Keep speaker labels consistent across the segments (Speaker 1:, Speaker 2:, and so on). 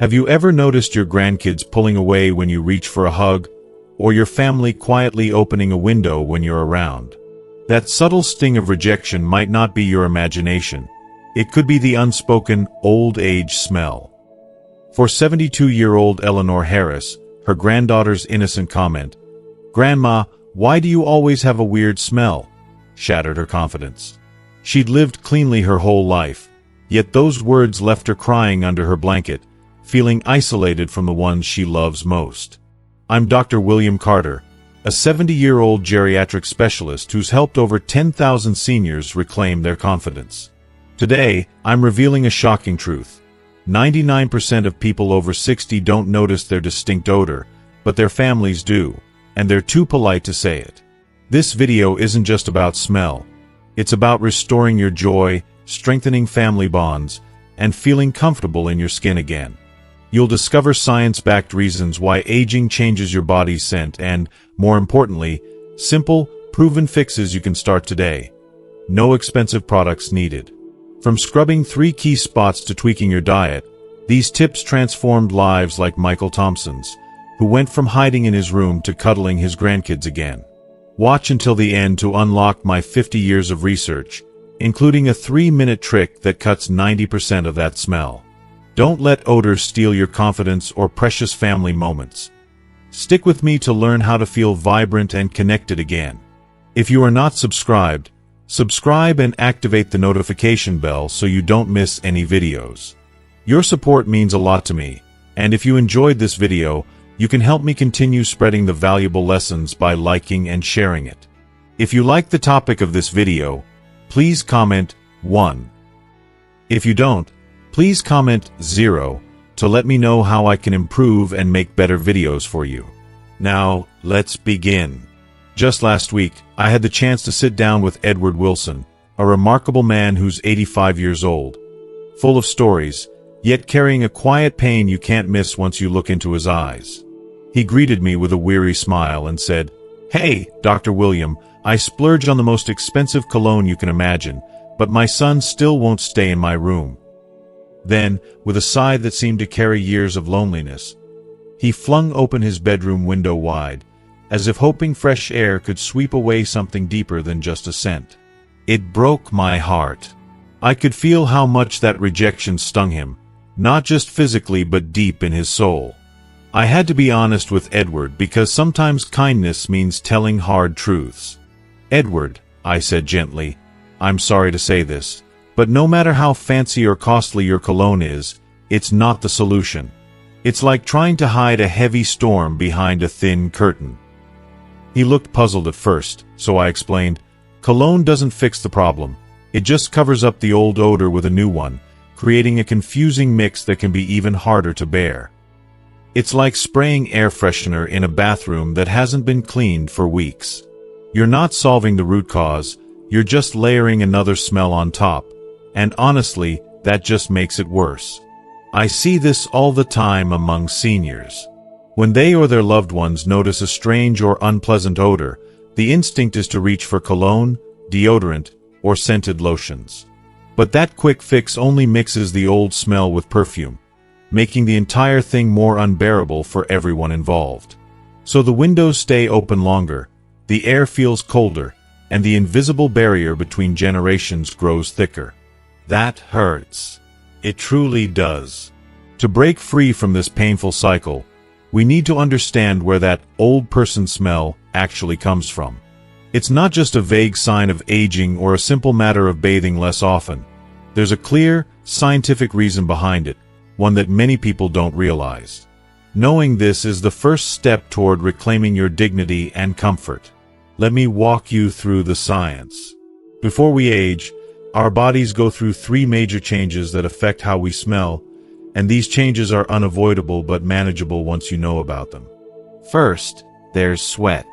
Speaker 1: Have you ever noticed your grandkids pulling away when you reach for a hug, or your family quietly opening a window when you're around? That subtle sting of rejection might not be your imagination. It could be the unspoken old age smell. For 72-year-old Eleanor Harris, her granddaughter's innocent comment, "Grandma, why do you always have a weird smell?" shattered her confidence. She'd lived cleanly her whole life, yet those words left her crying under her blanket, feeling isolated from the ones she loves most. I'm Dr. William Carter, a 70-year-old geriatric specialist who's helped over 10,000 seniors reclaim their confidence. Today, I'm revealing a shocking truth. 99% of people over 60 don't notice their distinct odor, but their families do, and they're too polite to say it. This video isn't just about smell. It's about restoring your joy, strengthening family bonds, and feeling comfortable in your skin again. You'll discover science-backed reasons why aging changes your body's scent and, more importantly, simple, proven fixes you can start today. No expensive products needed. From scrubbing 3 key spots to tweaking your diet, these tips transformed lives like Michael Thompson's, who went from hiding in his room to cuddling his grandkids again. Watch until the end to unlock my 50 years of research, including a 3-minute trick that cuts 90% of that smell. Don't let odor steal your confidence or precious family moments. Stick with me to learn how to feel vibrant and connected again. If you are not subscribed, subscribe and activate the notification bell so you don't miss any videos. Your support means a lot to me, and if you enjoyed this video, you can help me continue spreading the valuable lessons by liking and sharing it. If you like the topic of this video, please comment 1. If you don't, please comment 0 to let me know how I can improve and make better videos for you. Now, let's begin. Just last week, I had the chance to sit down with Edward Wilson, a remarkable man who's 85 years old, full of stories, yet carrying a quiet pain you can't miss once you look into his eyes. He greeted me with a weary smile and said, "Hey, Dr. William, I splurge on the most expensive cologne you can imagine, but my son still won't stay in my room." Then, with a sigh that seemed to carry years of loneliness, he flung open his bedroom window wide, as if hoping fresh air could sweep away something deeper than just a scent. It broke my heart. I could feel how much that rejection stung him, not just physically but deep in his soul. I had to be honest with Edward because sometimes kindness means telling hard truths. "Edward," I said gently, "I'm sorry to say this, but no matter how fancy or costly your cologne is, it's not the solution. It's like trying to hide a heavy storm behind a thin curtain." He looked puzzled at first, so I explained, "Cologne doesn't fix the problem. It just covers up the old odor with a new one, creating a confusing mix that can be even harder to bear. It's like spraying air freshener in a bathroom that hasn't been cleaned for weeks. You're not solving the root cause, you're just layering another smell on top, and honestly, that just makes it worse." I see this all the time among seniors. When they or their loved ones notice a strange or unpleasant odor, the instinct is to reach for cologne, deodorant, or scented lotions. But that quick fix only mixes the old smell with perfume, making the entire thing more unbearable for everyone involved. So the windows stay open longer, the air feels colder, and the invisible barrier between generations grows thicker. That hurts. It truly does. To break free from this painful cycle, we need to understand where that old person smell actually comes from. It's not just a vague sign of aging or a simple matter of bathing less often. There's a clear, scientific reason behind it, one that many people don't realize. Knowing this is the first step toward reclaiming your dignity and comfort. Let me walk you through the science. Before we age, our bodies go through 3 major changes that affect how we smell, and these changes are unavoidable but manageable once you know about them. First, there's sweat.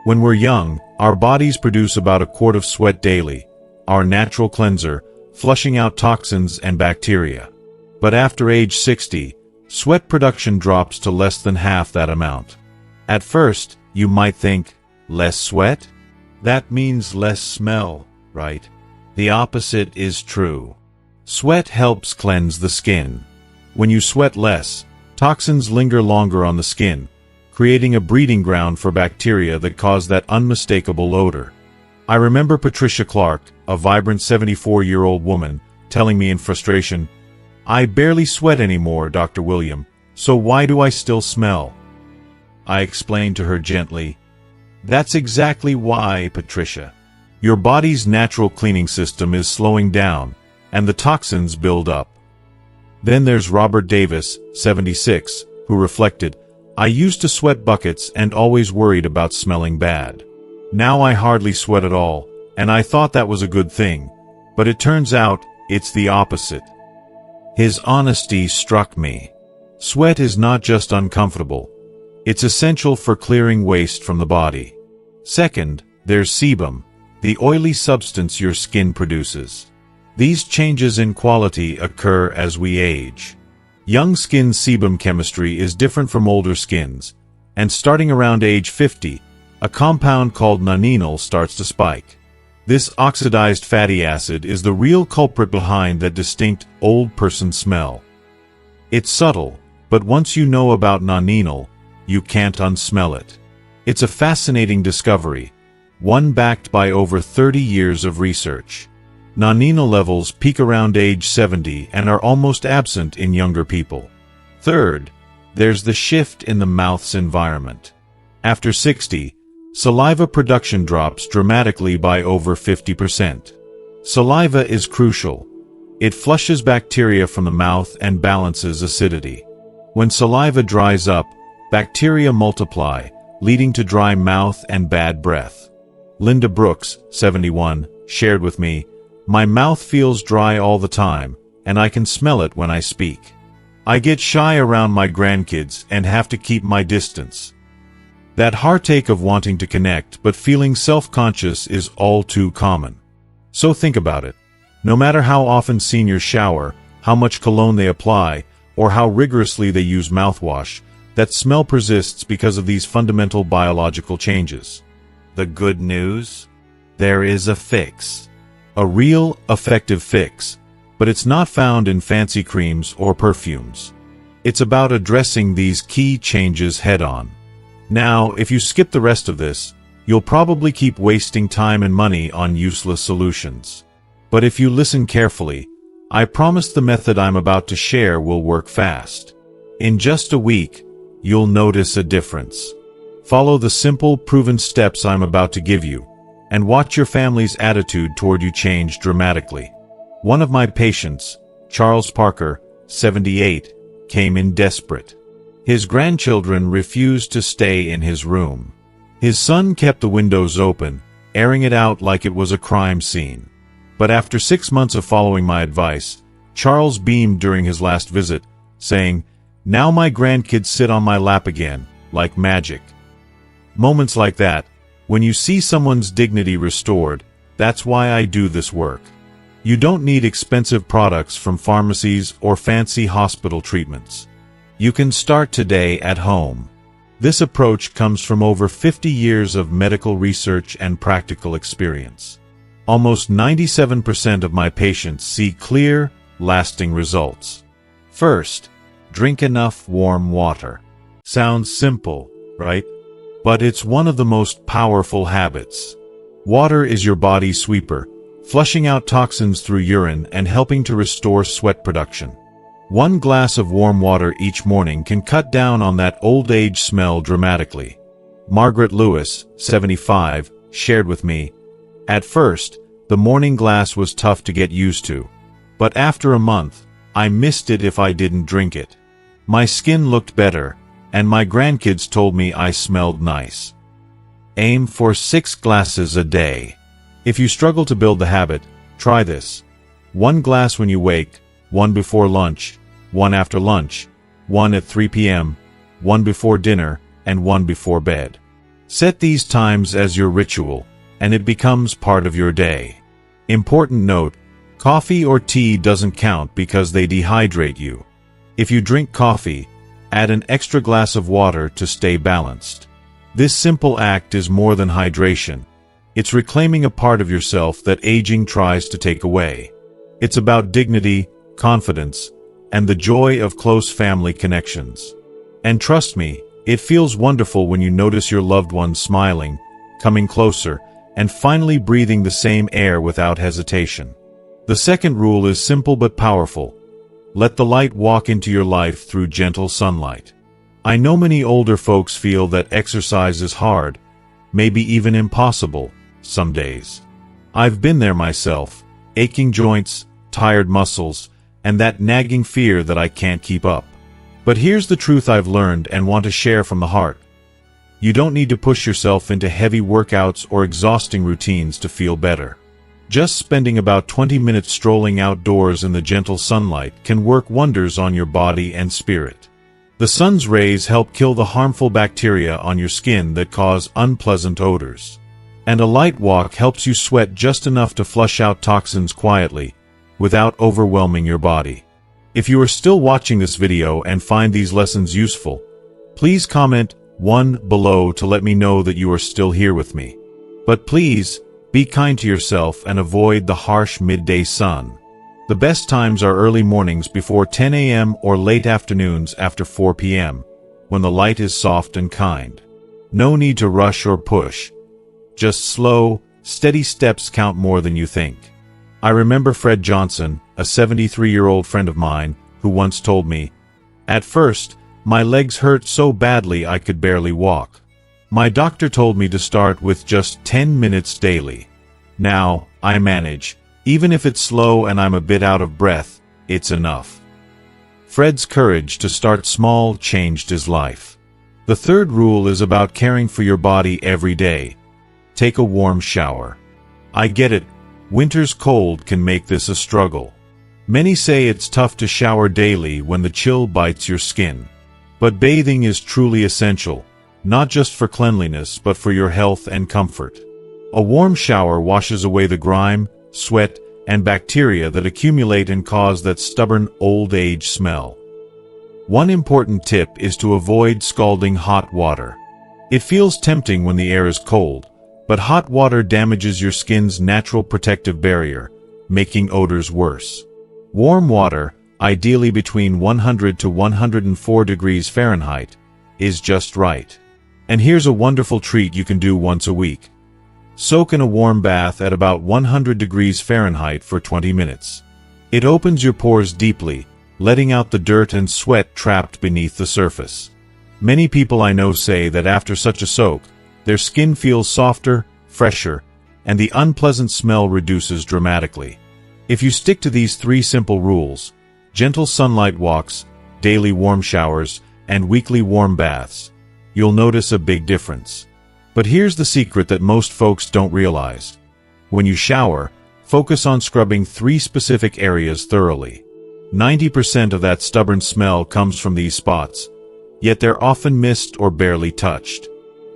Speaker 1: When we're young, our bodies produce about a quart of sweat daily, our natural cleanser, flushing out toxins and bacteria. But after age 60, sweat production drops to less than half that amount. At first, you might think, less sweat? That means less smell, right? The opposite is true. Sweat helps cleanse the skin. When you sweat less, toxins linger longer on the skin, creating a breeding ground for bacteria that cause that unmistakable odor. I remember Patricia Clark, a vibrant 74-year-old woman, telling me in frustration, "I barely sweat anymore, Dr. William, so why do I still smell?" I explained to her gently, "That's exactly why, Patricia. Your body's natural cleaning system is slowing down, and the toxins build up." Then there's Robert Davis, 76, who reflected, "I used to sweat buckets and always worried about smelling bad. Now I hardly sweat at all, and I thought that was a good thing, but it turns out it's the opposite." His honesty struck me. Sweat is not just uncomfortable. It's essential for clearing waste from the body. Second, there's sebum, the oily substance your skin produces. These changes in quality occur as we age. Young skin's sebum chemistry is different from older skins, and starting around age 50, a compound called nonenal starts to spike. This oxidized fatty acid is the real culprit behind that distinct old person smell. It's subtle, but once you know about nonenal, you can't unsmell it. It's a fascinating discovery, one backed by over 30 years of research. Nonenal levels peak around age 70 and are almost absent in younger people. Third, there's the shift in the mouth's environment. After 60, saliva production drops dramatically by over 50%. Saliva is crucial. It flushes bacteria from the mouth and balances acidity. When saliva dries up, bacteria multiply, leading to dry mouth and bad breath. Linda Brooks, 71, shared with me, "My mouth feels dry all the time, and I can smell it when I speak. I get shy around my grandkids and have to keep my distance." That heartache of wanting to connect but feeling self-conscious is all too common. So think about it. No matter how often seniors shower, how much cologne they apply, or how rigorously they use mouthwash, that smell persists because of these fundamental biological changes. The good news? There is a fix. A real, effective fix, but it's not found in fancy creams or perfumes. It's about addressing these key changes head-on. Now, if you skip the rest of this, you'll probably keep wasting time and money on useless solutions. But if you listen carefully, I promise the method I'm about to share will work fast. In just a week, you'll notice a difference. Follow the simple, proven steps I'm about to give you, and watch your family's attitude toward you change dramatically. One of my patients, Charles Parker, 78, came in desperate. His grandchildren refused to stay in his room. His son kept the windows open, airing it out like it was a crime scene. But after 6 months of following my advice, Charles beamed during his last visit, saying, "Now my grandkids sit on my lap again, like magic." Moments like that, when you see someone's dignity restored, that's why I do this work. You don't need expensive products from pharmacies or fancy hospital treatments. You can start today at home. This approach comes from over 50 years of medical research and practical experience. Almost 97% of my patients see clear, lasting results. First, drink enough warm water. Sounds simple, right? But it's one of the most powerful habits. Water is your body's sweeper, flushing out toxins through urine and helping to restore sweat production. 1 glass of warm water each morning can cut down on that old age smell dramatically. Margaret Lewis, 75, shared with me, "At first, the morning glass was tough to get used to. But after a month, I missed it if I didn't drink it. My skin looked better, and my grandkids told me I smelled nice." Aim for 6 glasses a day. If you struggle to build the habit, try this. 1 glass when you wake, 1 before lunch, 1 after lunch, 1 at 3 p.m., 1 before dinner, and 1 before bed. Set these times as your ritual, and it becomes part of your day. Important note, coffee or tea doesn't count because they dehydrate you. If you drink coffee, add an extra glass of water to stay balanced. This simple act is more than hydration. It's reclaiming a part of yourself that aging tries to take away. It's about dignity, confidence, and the joy of close family connections. And trust me, it feels wonderful when you notice your loved ones smiling, coming closer, and finally breathing the same air without hesitation. The second rule is simple but powerful. Let the light walk into your life through gentle sunlight. I know many older folks feel that exercise is hard, maybe even impossible, some days. I've been there myself, aching joints, tired muscles, and that nagging fear that I can't keep up. But here's the truth I've learned and want to share from the heart. You don't need to push yourself into heavy workouts or exhausting routines to feel better. Just spending about 20 minutes strolling outdoors in the gentle sunlight can work wonders on your body and spirit. The sun's rays help kill the harmful bacteria on your skin that cause unpleasant odors. And a light walk helps you sweat just enough to flush out toxins quietly, without overwhelming your body. If you are still watching this video and find these lessons useful, please comment 1 below to let me know that you are still here with me. But please, be kind to yourself and avoid the harsh midday sun. The best times are early mornings before 10 a.m. or late afternoons after 4 p.m., when the light is soft and kind. No need to rush or push. Just slow, steady steps count more than you think. I remember Fred Johnson, a 73-year-old friend of mine, who once told me, "At first, my legs hurt so badly I could barely walk. My doctor told me to start with just 10 minutes daily. Now, I manage. Even if it's slow and I'm a bit out of breath, it's enough." Fred's courage to start small changed his life. The third rule is about caring for your body every day. Take a warm shower. I get it. Winter's cold can make this a struggle. Many say it's tough to shower daily when the chill bites your skin. But bathing is truly essential, not just for cleanliness but for your health and comfort. A warm shower washes away the grime, sweat, and bacteria that accumulate and cause that stubborn old age smell. One important tip is to avoid scalding hot water. It feels tempting when the air is cold, but hot water damages your skin's natural protective barrier, making odors worse. Warm water, ideally between 100 to 104 degrees Fahrenheit, is just right. And here's a wonderful treat you can do once a week. Soak in a warm bath at about 100 degrees Fahrenheit for 20 minutes. It opens your pores deeply, letting out the dirt and sweat trapped beneath the surface. Many people I know say that after such a soak, their skin feels softer, fresher, and the unpleasant smell reduces dramatically. If you stick to these 3 simple rules, gentle sunlight walks, daily warm showers, and weekly warm baths, you'll notice a big difference. But here's the secret that most folks don't realize. When you shower, focus on scrubbing 3 specific areas thoroughly. 90% of that stubborn smell comes from these spots, yet they're often missed or barely touched.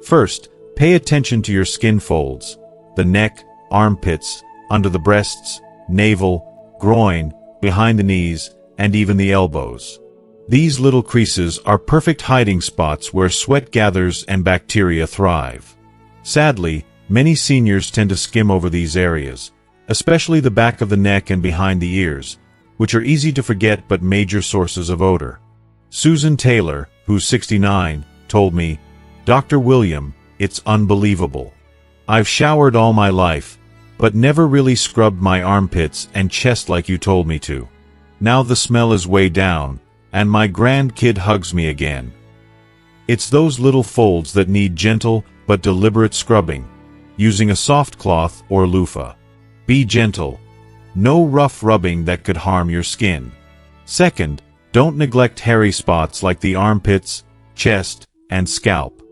Speaker 1: First, pay attention to your skin folds, the neck, armpits, under the breasts, navel, groin, behind the knees, and even the elbows. These little creases are perfect hiding spots where sweat gathers and bacteria thrive. Sadly, many seniors tend to skim over these areas, especially the back of the neck and behind the ears, which are easy to forget but major sources of odor. Susan Taylor, who's 69, told me, "Dr. William, it's unbelievable. I've showered all my life, but never really scrubbed my armpits and chest like you told me to. Now the smell is way down, and my grandkid hugs me again." It's those little folds that need gentle but deliberate scrubbing, using a soft cloth or loofah. Be gentle. No rough rubbing that could harm your skin. Second, don't neglect hairy spots like the armpits, chest, and scalp.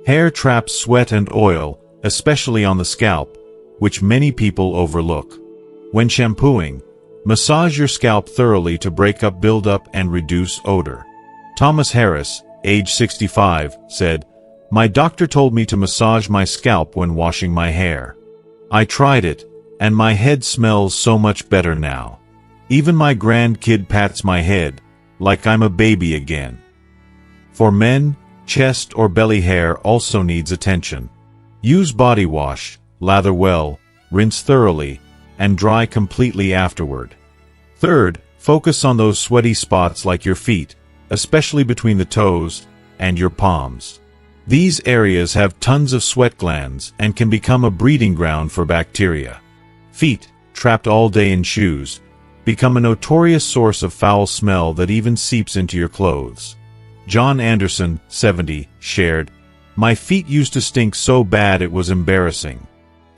Speaker 1: Hair traps sweat and oil, especially on the scalp, which many people overlook. When shampooing, massage your scalp thoroughly to break up buildup and reduce odor. Thomas Harris, age 65, said, "My doctor told me to massage my scalp when washing my hair. I tried it, and my head smells so much better now. Even my grandkid pats my head, like I'm a baby again." For men, chest or belly hair also needs attention. Use body wash, lather well, rinse thoroughly, and dry completely afterward. Third, Focus on those sweaty spots like your feet, especially between the toes and your palms. These areas have tons of sweat glands and can become a breeding ground for bacteria. Feet, trapped all day in shoes, become a notorious source of foul smell that even seeps into your clothes. John Anderson, 70, shared, "My feet used to stink so bad it was embarrassing.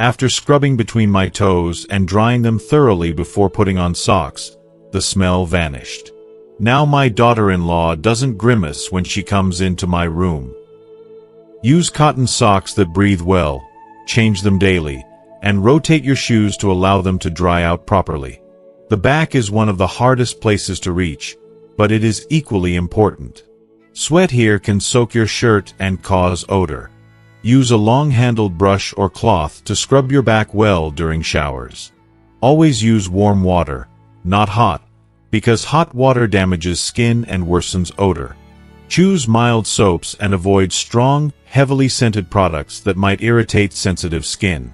Speaker 1: After scrubbing between my toes and drying them thoroughly before putting on socks, the smell vanished. Now my daughter-in-law doesn't grimace when she comes into my room." Use cotton socks that breathe well, change them daily, and rotate your shoes to allow them to dry out properly. The back is one of the hardest places to reach, but it is equally important. Sweat here can soak your shirt and cause odor. Use a long-handled brush or cloth to scrub your back well during showers. Always use warm water, not hot, because hot water damages skin and worsens odor. Choose mild soaps and avoid strong, heavily scented products that might irritate sensitive skin.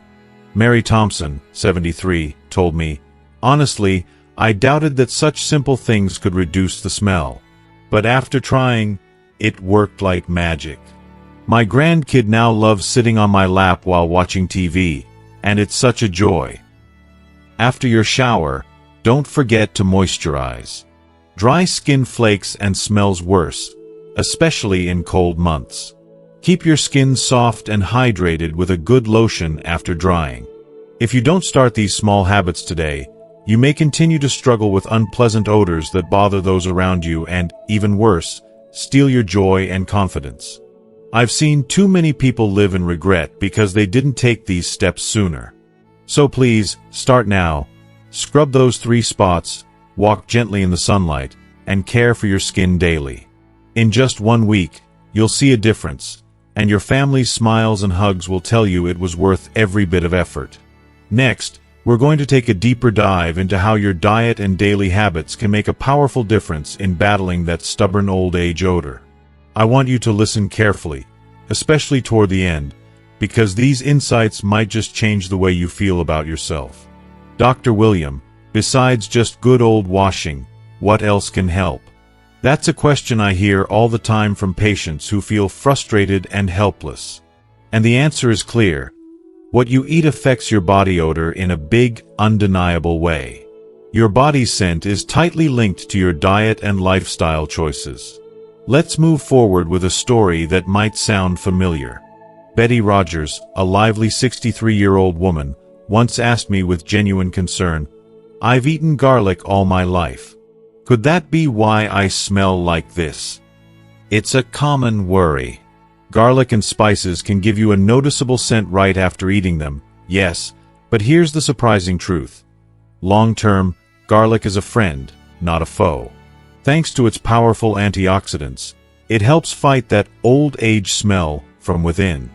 Speaker 1: Mary Thompson, 73, told me, "Honestly, I doubted that such simple things could reduce the smell. But after trying, it worked like magic. My grandkid now loves sitting on my lap while watching TV, and it's such a joy." After your shower, don't forget to moisturize. Dry skin flakes and smells worse, especially in cold months. Keep your skin soft and hydrated with a good lotion after drying. If you don't start these small habits today, you may continue to struggle with unpleasant odors that bother those around you and, even worse, steal your joy and confidence. I've seen too many people live in regret because they didn't take these steps sooner. So please, start now. Scrub those 3 spots, walk gently in the sunlight, and care for your skin daily. In just 1 week, you'll see a difference, and your family's smiles and hugs will tell you it was worth every bit of effort. Next, we're going to take a deeper dive into how your diet and daily habits can make a powerful difference in battling that stubborn old age odor. I want you to listen carefully, especially toward the end, because these insights might just change the way you feel about yourself. Dr. William, besides just good old washing, what else can help? That's a question I hear all the time from patients who feel frustrated and helpless. And the answer is clear. What you eat affects your body odor in a big, undeniable way. Your body scent is tightly linked to your diet and lifestyle choices. Let's move forward with a story that might sound familiar. Betty Rogers, a lively 63-year-old woman, once asked me with genuine concern, "I've eaten garlic all my life. Could that be why I smell like this?" It's a common worry. Garlic and spices can give you a noticeable scent right after eating them, yes, but here's the surprising truth. Long-term, garlic is a friend, not a foe. Thanks to its powerful antioxidants, it helps fight that old-age smell from within.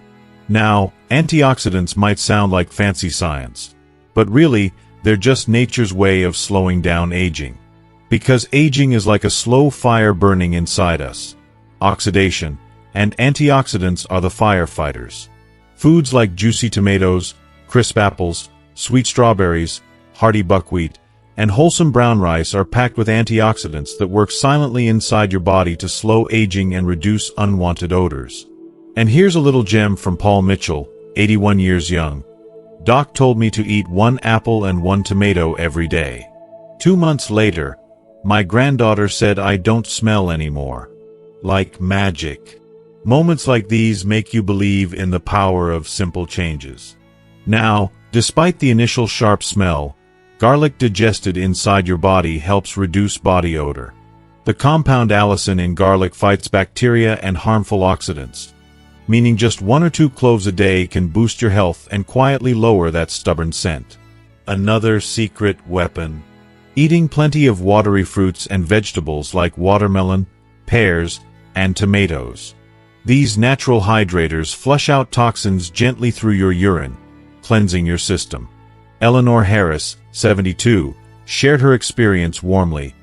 Speaker 1: Now, antioxidants might sound like fancy science, but really, they're just nature's way of slowing down aging. Because aging is like a slow fire burning inside us. Oxidation and antioxidants are the firefighters. Foods like juicy tomatoes, crisp apples, sweet strawberries, hearty buckwheat, and wholesome brown rice are packed with antioxidants that work silently inside your body to slow aging and reduce unwanted odors. And here's a little gem from Paul Mitchell, 81 years young. "Doc told me to eat 1 apple and 1 tomato every day. 2 months later, my granddaughter said I don't smell anymore. Like magic." Moments like these make you believe in the power of simple changes. Now, despite the initial sharp smell, garlic digested inside your body helps reduce body odor. The compound allicin in garlic fights bacteria and harmful oxidants, meaning just 1 or 2 cloves a day can boost your health and quietly lower that stubborn scent. Another secret weapon. Eating plenty of watery fruits and vegetables like watermelon, pears, and tomatoes. These natural hydrators flush out toxins gently through your urine, cleansing your system. Eleanor Harris, 72, shared her experience warmly.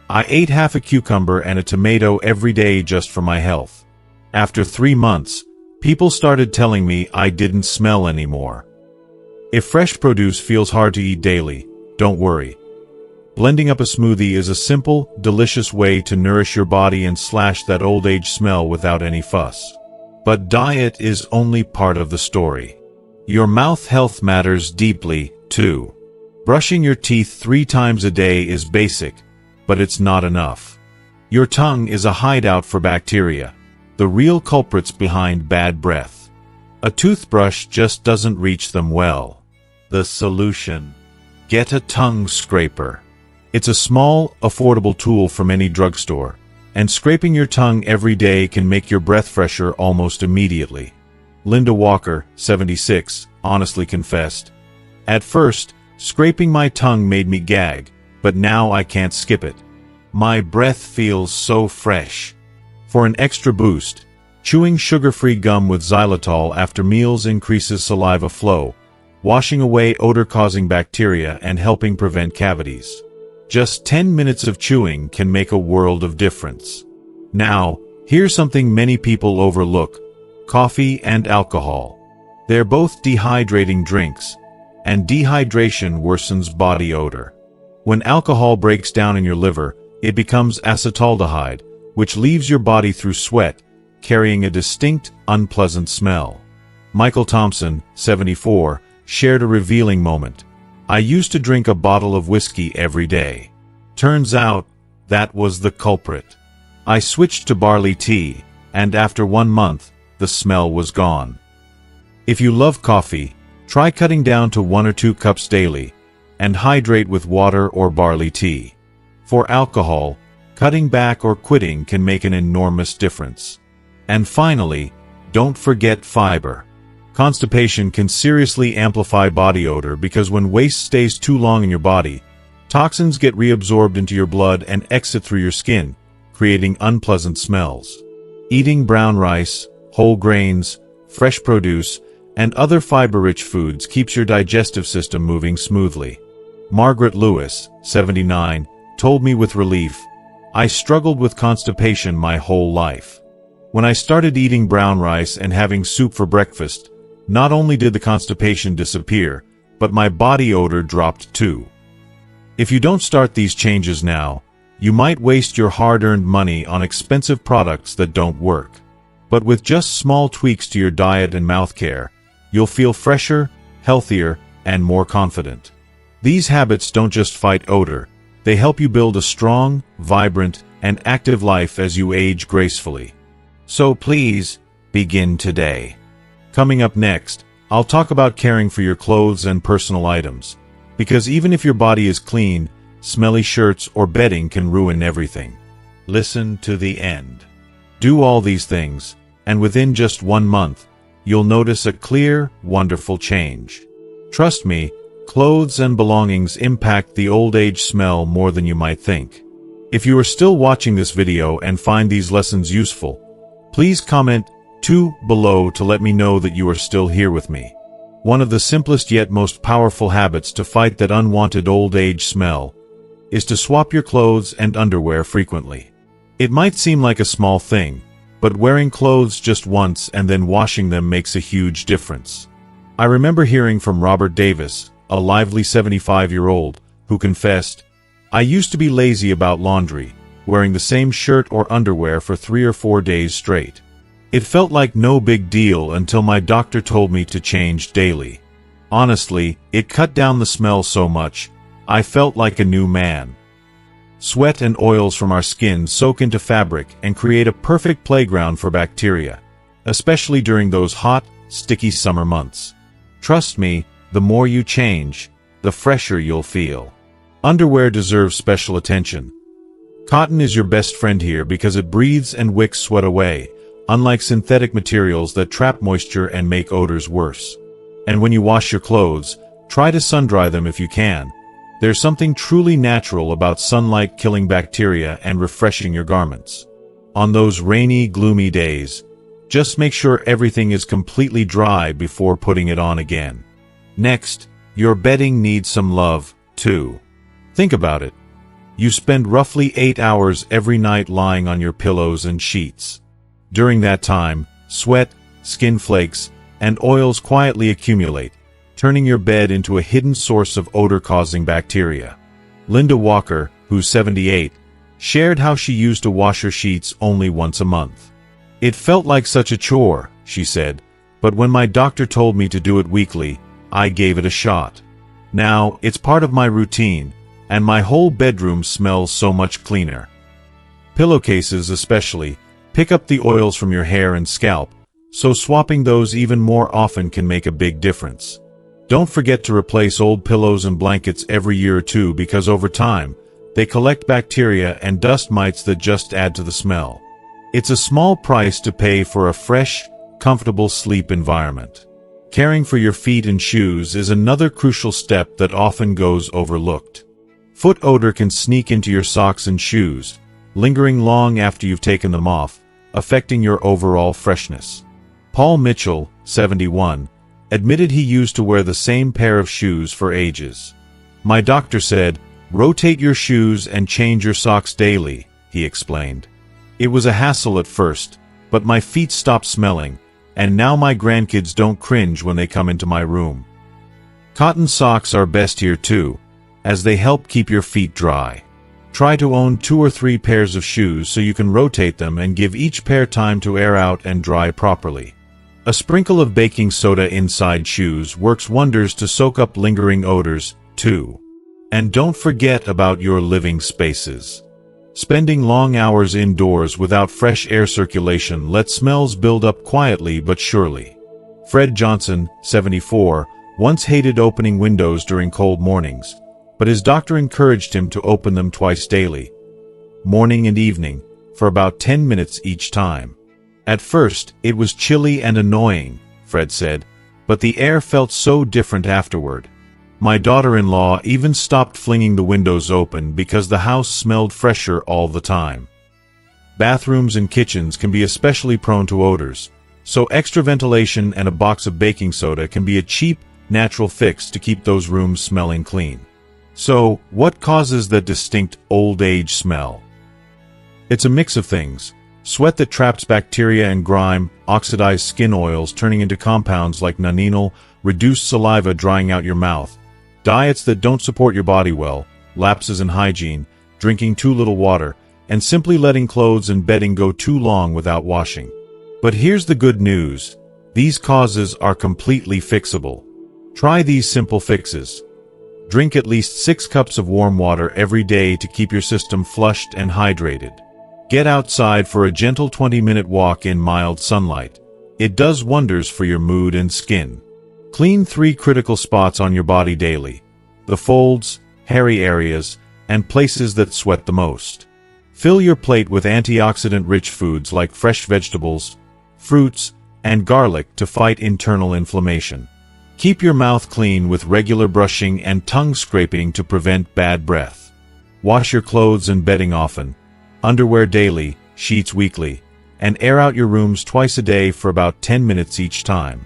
Speaker 1: "I ate half a cucumber and a tomato every day just for my health. After 3 months, people started telling me I didn't smell anymore." If fresh produce feels hard to eat daily, don't worry. Blending up a smoothie is a simple, delicious way to nourish your body and slash that old age smell without any fuss. But diet is only part of the story. Your mouth health matters deeply, too. Brushing your teeth 3 times a day is basic, but it's not enough. Your tongue is a hideout for bacteria, the real culprits behind bad breath. A toothbrush just doesn't reach them well. The solution: get a tongue scraper. It's a small, affordable tool from any drugstore, and scraping your tongue every day can make your breath fresher almost immediately. Linda Walker, 76, honestly confessed, "At first, scraping my tongue made me gag, but now I can't skip it. My breath feels so fresh." For an extra boost, chewing sugar-free gum with xylitol after meals increases saliva flow, washing away odor-causing bacteria and helping prevent cavities. Just 10 minutes of chewing can make a world of difference. Now, here's something many people overlook: coffee and alcohol. They're both dehydrating drinks, and dehydration worsens body odor. When alcohol breaks down in your liver, it becomes acetaldehyde, which leaves your body through sweat, carrying a distinct, unpleasant smell. Michael Thompson, 74, shared a revealing moment. "I used to drink a bottle of whiskey every day. Turns out, that was the culprit. I switched to barley tea, and after 1 month, the smell was gone." If you love coffee, try cutting down to 1 or 2 cups daily, and hydrate with water or barley tea. For alcohol, cutting back or quitting can make an enormous difference. And finally, don't forget fiber. Constipation can seriously amplify body odor because when waste stays too long in your body, toxins get reabsorbed into your blood and exit through your skin, creating unpleasant smells. Eating brown rice, whole grains, fresh produce, and other fiber-rich foods keeps your digestive system moving smoothly. Margaret Lewis, 79, told me with relief, "I struggled with constipation my whole life. When I started eating brown rice and having soup for breakfast, not only did the constipation disappear, but my body odor dropped too." If you don't start these changes now, you might waste your hard-earned money on expensive products that don't work. But with just small tweaks to your diet and mouth care, you'll feel fresher, healthier, and more confident. These habits don't just fight odor, they help you build a strong, vibrant, and active life as you age gracefully. So please, begin today. Coming up next, I'll talk about caring for your clothes and personal items, because even if your body is clean, smelly shirts or bedding can ruin everything. Listen to the end. Do all these things, and within just 1 month, you'll notice a clear, wonderful change. Trust me, clothes and belongings impact the old age smell more than you might think. If you are still watching this video and find these lessons useful, please comment 2 below to let me know that you are still here with me. One of the simplest yet most powerful habits to fight that unwanted old age smell is to swap your clothes and underwear frequently. It might seem like a small thing, but wearing clothes just once and then washing them makes a huge difference. I remember hearing from Robert Davis, a lively 75-year-old, who confessed, "I used to be lazy about laundry, wearing the same shirt or underwear for 3 or 4 days straight. It felt like no big deal until my doctor told me to change daily. Honestly, it cut down the smell so much, I felt like a new man." Sweat and oils from our skin soak into fabric and create a perfect playground for bacteria, especially during those hot, sticky summer months. Trust me, the more you change, the fresher you'll feel. Underwear deserves special attention. Cotton is your best friend here because it breathes and wicks sweat away, unlike synthetic materials that trap moisture and make odors worse. And when you wash your clothes, try to sun-dry them if you can. There's something truly natural about sunlight killing bacteria and refreshing your garments. On those rainy, gloomy days, just make sure everything is completely dry before putting it on again. Next, your bedding needs some love, too. Think about it. You spend roughly 8 hours every night lying on your pillows and sheets. During that time, sweat, skin flakes, and oils quietly accumulate, turning your bed into a hidden source of odor-causing bacteria. Linda Walker, who's 78, shared how she used to wash her sheets only once a month. "It felt like such a chore," she said, "but when my doctor told me to do it weekly, I gave it a shot. Now, it's part of my routine, and my whole bedroom smells so much cleaner." Pillowcases especially pick up the oils from your hair and scalp, so swapping those even more often can make a big difference. Don't forget to replace old pillows and blankets every year or two because over time, they collect bacteria and dust mites that just add to the smell. It's a small price to pay for a fresh, comfortable sleep environment. Caring for your feet and shoes is another crucial step that often goes overlooked. Foot odor can sneak into your socks and shoes, lingering long after you've taken them off, affecting your overall freshness. Paul Mitchell, 71, admitted he used to wear the same pair of shoes for ages. "My doctor said, rotate your shoes and change your socks daily," he explained. "It was a hassle at first, but my feet stopped smelling, and now my grandkids don't cringe when they come into my room." Cotton socks are best here too, as they help keep your feet dry. Try to own 2 or 3 pairs of shoes so you can rotate them and give each pair time to air out and dry properly. A sprinkle of baking soda inside shoes works wonders to soak up lingering odors, too. And don't forget about your living spaces. Spending long hours indoors without fresh air circulation lets smells build up quietly but surely. Fred Johnson, 74, once hated opening windows during cold mornings, but his doctor encouraged him to open them twice daily, morning and evening, for about 10 minutes each time. "At first, it was chilly and annoying," Fred said, "but the air felt so different afterward. My daughter-in-law even stopped flinging the windows open because the house smelled fresher all the time." Bathrooms and kitchens can be especially prone to odors, so extra ventilation and a box of baking soda can be a cheap, natural fix to keep those rooms smelling clean. So, what causes that distinct old-age smell? It's a mix of things. Sweat that traps bacteria and grime, oxidized skin oils turning into compounds like nonenal, reduced saliva drying out your mouth, diets that don't support your body well, lapses in hygiene, drinking too little water, and simply letting clothes and bedding go too long without washing. But here's the good news. These causes are completely fixable. Try these simple fixes. Drink at least 6 cups of warm water every day to keep your system flushed and hydrated. Get outside for a gentle 20-minute walk in mild sunlight. It does wonders for your mood and skin. Clean 3 critical spots on your body daily: the folds, hairy areas, and places that sweat the most. Fill your plate with antioxidant-rich foods like fresh vegetables, fruits, and garlic to fight internal inflammation. Keep your mouth clean with regular brushing and tongue scraping to prevent bad breath. Wash your clothes and bedding often, underwear daily, sheets weekly, and air out your rooms twice a day for about 10 minutes each time.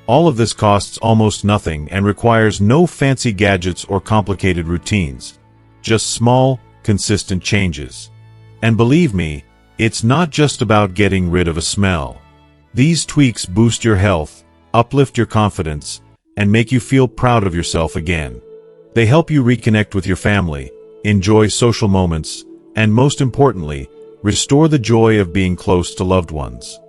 Speaker 1: All of this costs almost nothing and requires no fancy gadgets or complicated routines, just small, consistent changes. And believe me, it's not just about getting rid of a smell. These tweaks boost your health, uplift your confidence, and make you feel proud of yourself again. They help you reconnect with your family, enjoy social moments, and most importantly, restore the joy of being close to loved ones.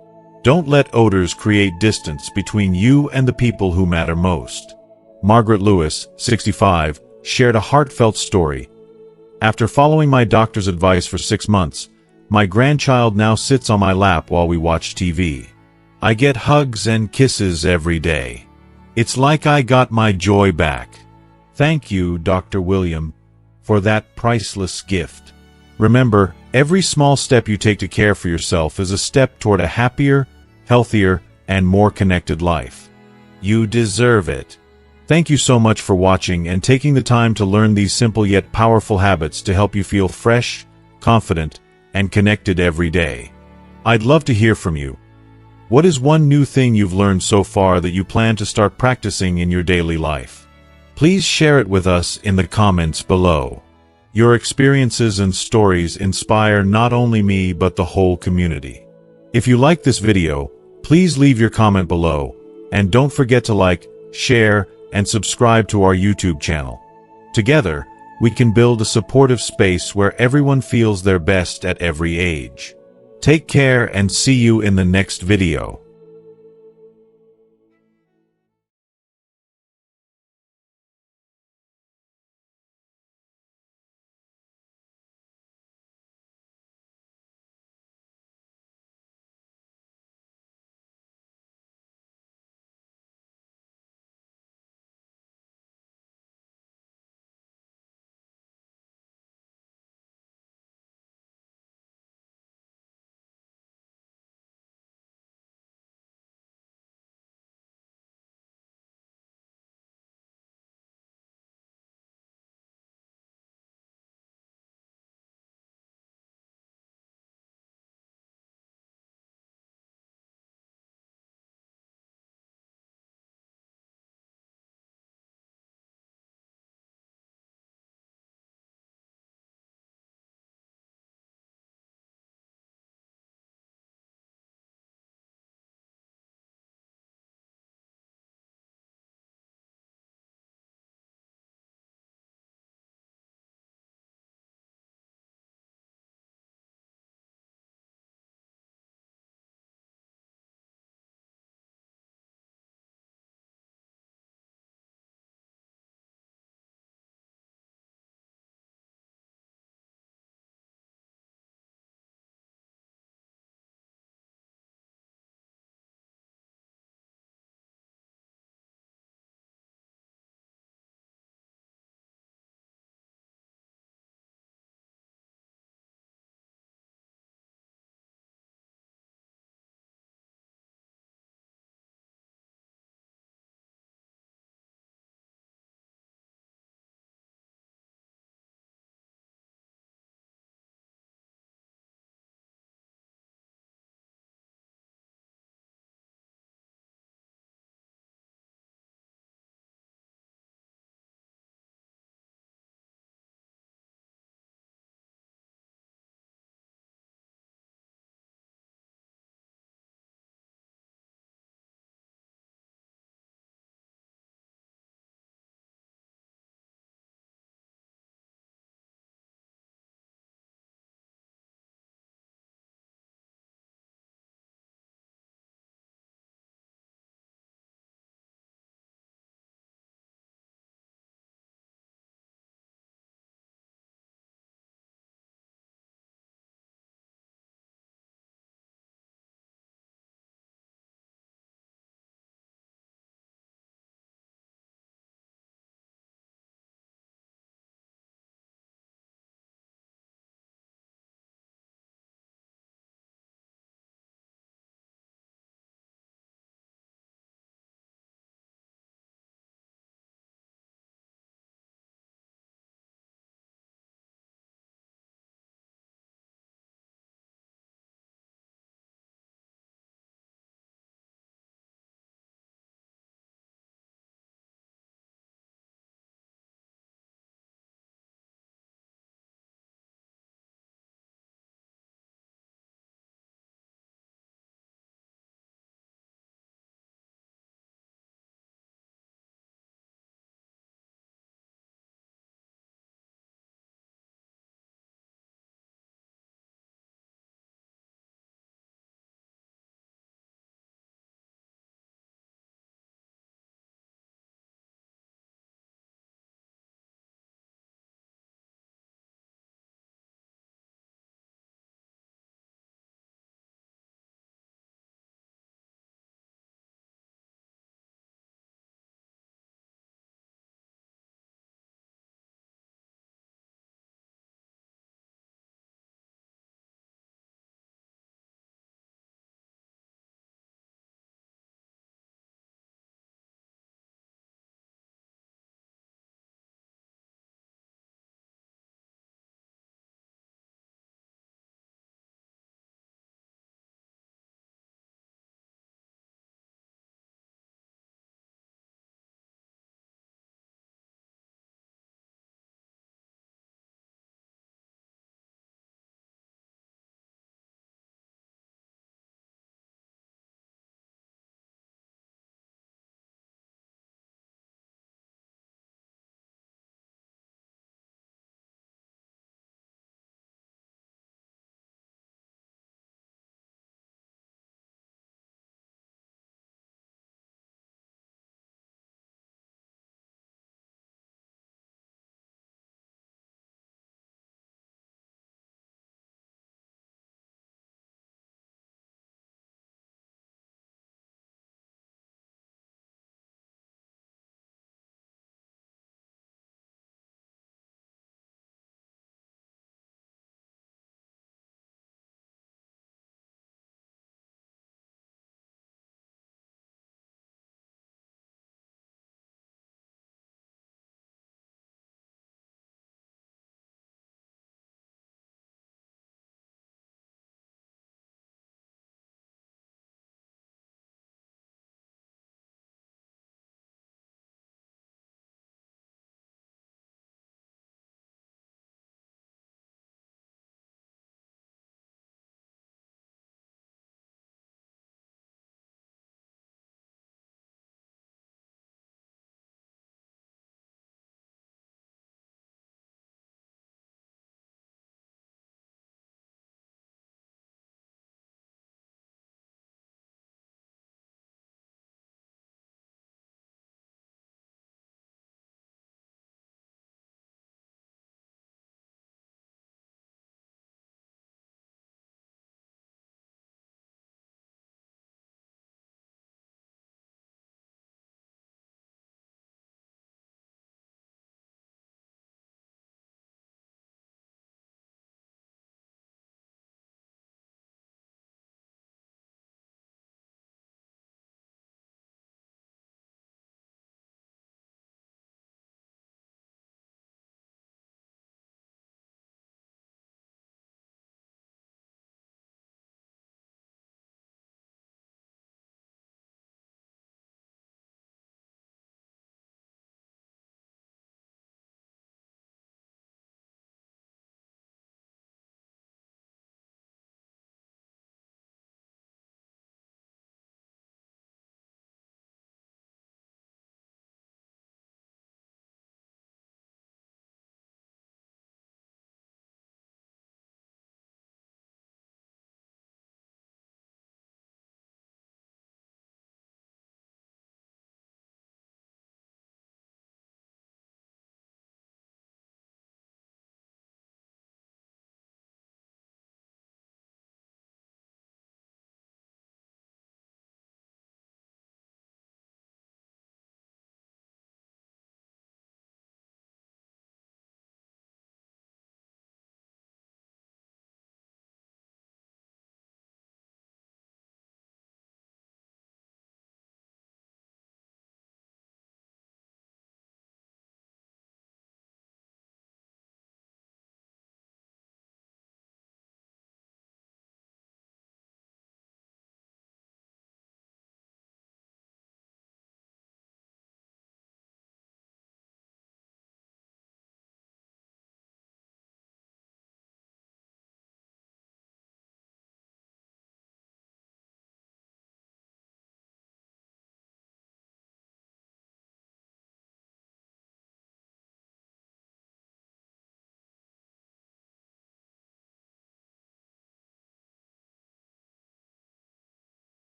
Speaker 1: Don't let odors create distance between you and the people who matter most. Margaret Lewis, 65, shared a heartfelt story. "After following my doctor's advice for 6 months, my grandchild now sits on my lap while we watch TV. I get hugs and kisses every day. It's like I got my joy back. Thank you, Dr. William, for that priceless gift." Remember, every small step you take to care for yourself is a step toward a happier, healthier, and more connected life. You deserve it. Thank you so much for watching and taking the time to learn these simple yet powerful habits to help you feel fresh, confident, and connected every day. I'd love to hear from you. What is one new thing you've learned so far that you plan to start practicing in your daily life? Please share it with us in the comments below. Your experiences and stories inspire not only me but the whole community. If you like this video, please leave your comment below, and don't forget to like, share, and subscribe to our YouTube channel. Together, we can build a supportive space where everyone feels their best at every age. Take care and see you in the next video.